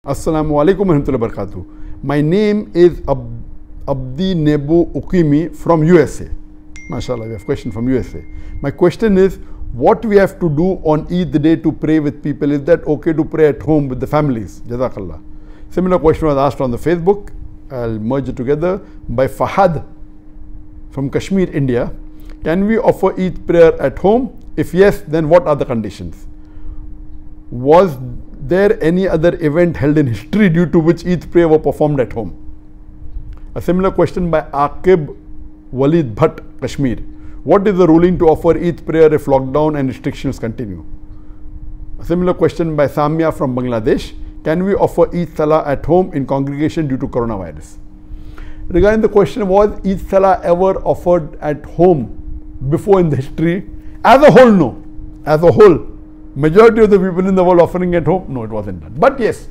Assalamu alaikum warahmatullahi wabarakatuh. My name is Abdi Nebu Ukimi from USA. MashaAllah, we have a question from USA. My question is, what we have to do on Eid day to pray with people? Is that okay to pray at home with the families? Jazakallah. Similar question was asked on the Facebook. I'll merge it together by Fahad from Kashmir, India. Can we offer Eid prayer at home? If yes, then what are the conditions? Was there any other event held in history due to which Eid prayer were performed at home? A similar question by Aqib Walid Bhatt, Kashmir. What is the ruling to offer Eid prayer if lockdown and restrictions continue? A similar question by Samia from Bangladesh. Can we offer Eid Salaah at home in congregation due to coronavirus? Regarding the question, was Eid Salaah ever offered at home before in the history? As a whole, no. As a whole, majority of the people in the world offering at home, no, it wasn't done. But yes,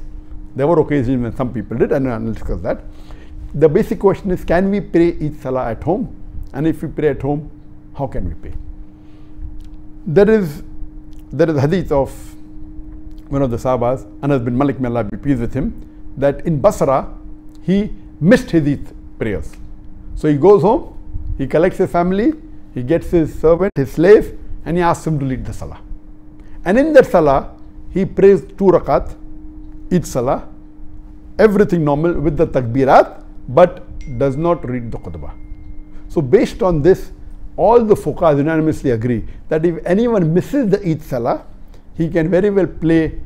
there were occasions when some people did, and I'll discuss that. The basic question is, can we pray Eid Salaah at home? And if we pray at home, how can we pray? There is a hadith of one of the Sahabas, Anas bin Malik, may Allah be pleased with him, that in Basra, he missed his Eid prayers. So he goes home, he collects his family, he gets his servant, his slave, and he asks him to lead the Salah. And in that Salah, he prays 2 rakat, Eid Salah, everything normal with the takbirat, but does not read the khutbah. So based on this, all the fuqahas unanimously agree that if anyone misses the Eid Salah, he can very well pray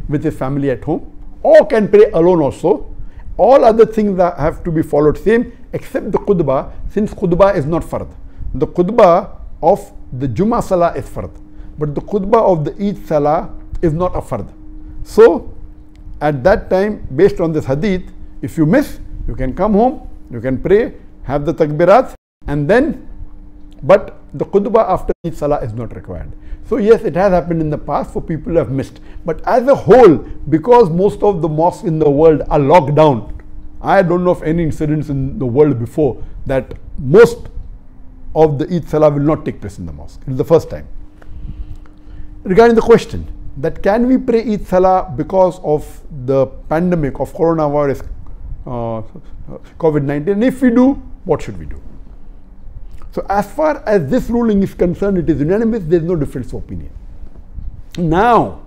with his family at home, or can pray alone also. All other things that have to be followed same, except the khutbah, since khutbah is not fard. The khutbah of the Jummah Salah is fard, but the khutbah of the Eid Salah is not a fard. So at that time, based on this hadith, if you miss, you can come home, you can pray, have the takbirat, and then, but the khutbah after Eid Salah is not required. So yes, it has happened in the past for people who have missed. But as a whole, because most of the mosques in the world are locked down, I don't know of any incidents in the world before that most of the Eid Salah will not take place in the mosque. It's the first time. Regarding the question that can we pray Eid Salah because of the pandemic of coronavirus, COVID-19, and if we do, what should we do? So as far as this ruling is concerned, it is unanimous, there is no difference of opinion. Now,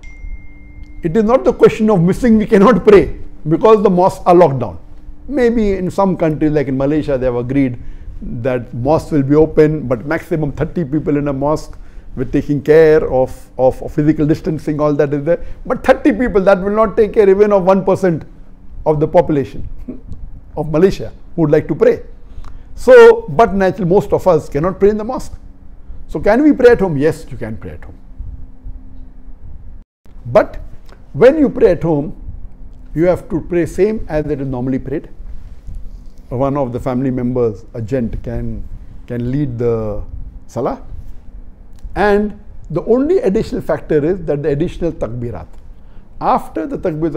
it is not the question of missing, we cannot pray because the mosques are locked down. Maybe in some countries like in Malaysia, they have agreed that mosques will be open, but maximum 30 people in a mosque with taking care of physical distancing, all that is there. But 30 people, that will not take care even of 1% of the population of Malaysia who would like to pray. So, but naturally most of us cannot pray in the mosque. So can we pray at home? Yes, you can pray at home. But when you pray at home, you have to pray same as it is normally prayed. One of the family members, a gent, can lead the Salah. And the only additional factor is that the additional takbirat. After the takbir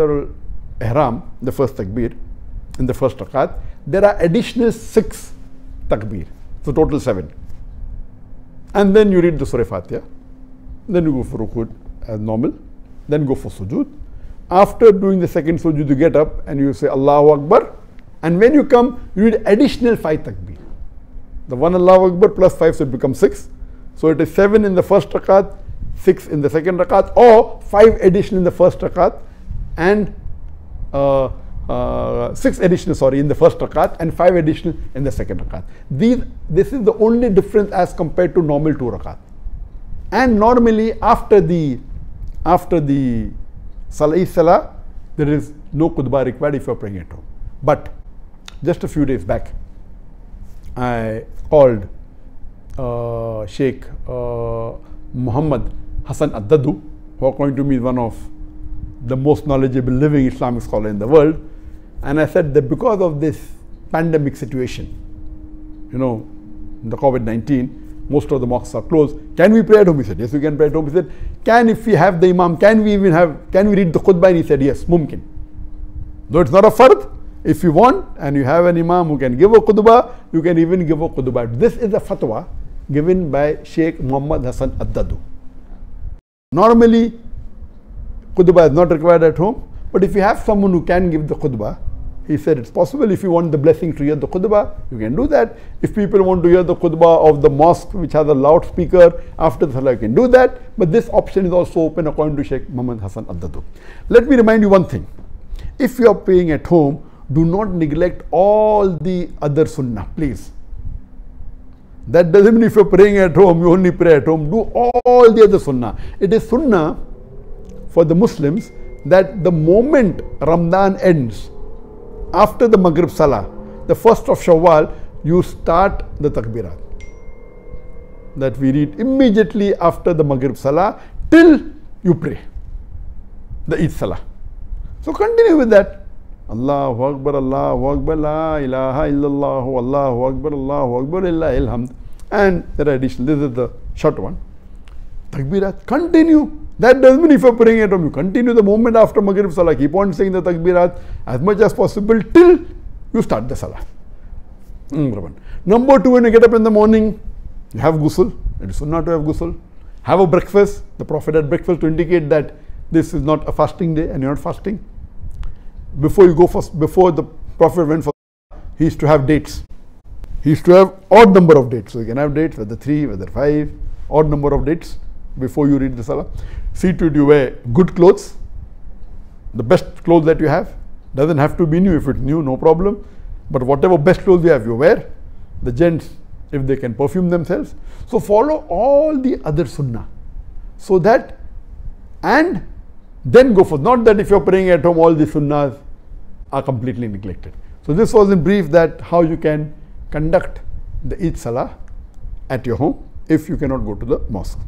al-ihram, the first takbir, in the first rakat, there are additional 6 takbir, so total 7. And then you read the Surah Fatiha, then you go for rukud as normal, then go for sujood. After doing the second sujood, you get up and you say Allahu Akbar, and when you come, you read additional 5 takbir. The one Allahu Akbar plus 5, so it becomes 6. So it is 7 in the first rakat, 6 in the second rakat, or 5 additional in the first rakat, and 6 additional, in the first rakat, and 5 additional in the second rakat. This is the only difference as compared to normal 2 rakat. And normally after the Salah, there is no khutbah required if you are praying at home. But just a few days back, I called Sheikh Muhammad Hassan Addadu, who according to me is one of the most knowledgeable living Islamic scholar in the world. And I said that because of this pandemic situation, the COVID-19, most of the mosques are closed. Can we pray at home? He said, yes, we can pray at home. He said, if we have the imam, can we read the khutbah? And he said, yes, mumkin. Though it's not a fard, if you want and you have an imam who can give a khutbah, you can even give a khutbah. This is a fatwa given by Sheikh Muhammad Hassan Addadu. Normally, khutbah is not required at home, But if you have someone who can give the khutbah, he said it's possible. If you want the blessing to hear the khutbah, you can do that. If people want to hear the khutbah of the mosque which has a loudspeaker after the salah, you can do that. But this option is also open according to Sheikh Muhammad Hassan Addadu. Let me remind you one thing. If you are praying at home, do not neglect all the other sunnah, please. That doesn't mean if you're praying at home, you only pray at home. Do all the other sunnah. It is sunnah for the Muslims that the moment Ramadan ends, after the Maghrib Salah, the 1st of Shawwal, you start the Takbirat. That we read immediately after the Maghrib Salah till you pray the Eid Salah. So continue with that. Allahu Akbar, La ilaha illallah, Allahu Akbar, Lillahi alhamd. And there are additional, this is the short one. Takbirat, continue. That doesn't mean if you're praying at home, you continue the moment after Maghrib Salah. Keep on saying the Takbirat as much as possible till you start the Salah. Number 2, when you get up in the morning, you have ghusl. It is sunnah to have ghusl. Have a breakfast. The Prophet had breakfast to indicate that this is not a fasting day and you're not fasting. Before the Prophet went for Salah, he used to have dates. He used to have odd number of dates. So you can have dates, whether 3, whether 5, odd number of dates before you read the Salah. See to it you wear good clothes, the best clothes that you have. Doesn't have to be new. If it's new, no problem. But whatever best clothes you have, you wear. The gents, if they can perfume themselves. So follow all the other sunnah. So that, and then go for, not that if you're praying at home, all the sunnahs are completely neglected. So this was in brief that how you can conduct the Eid Salah at your home if you cannot go to the mosque.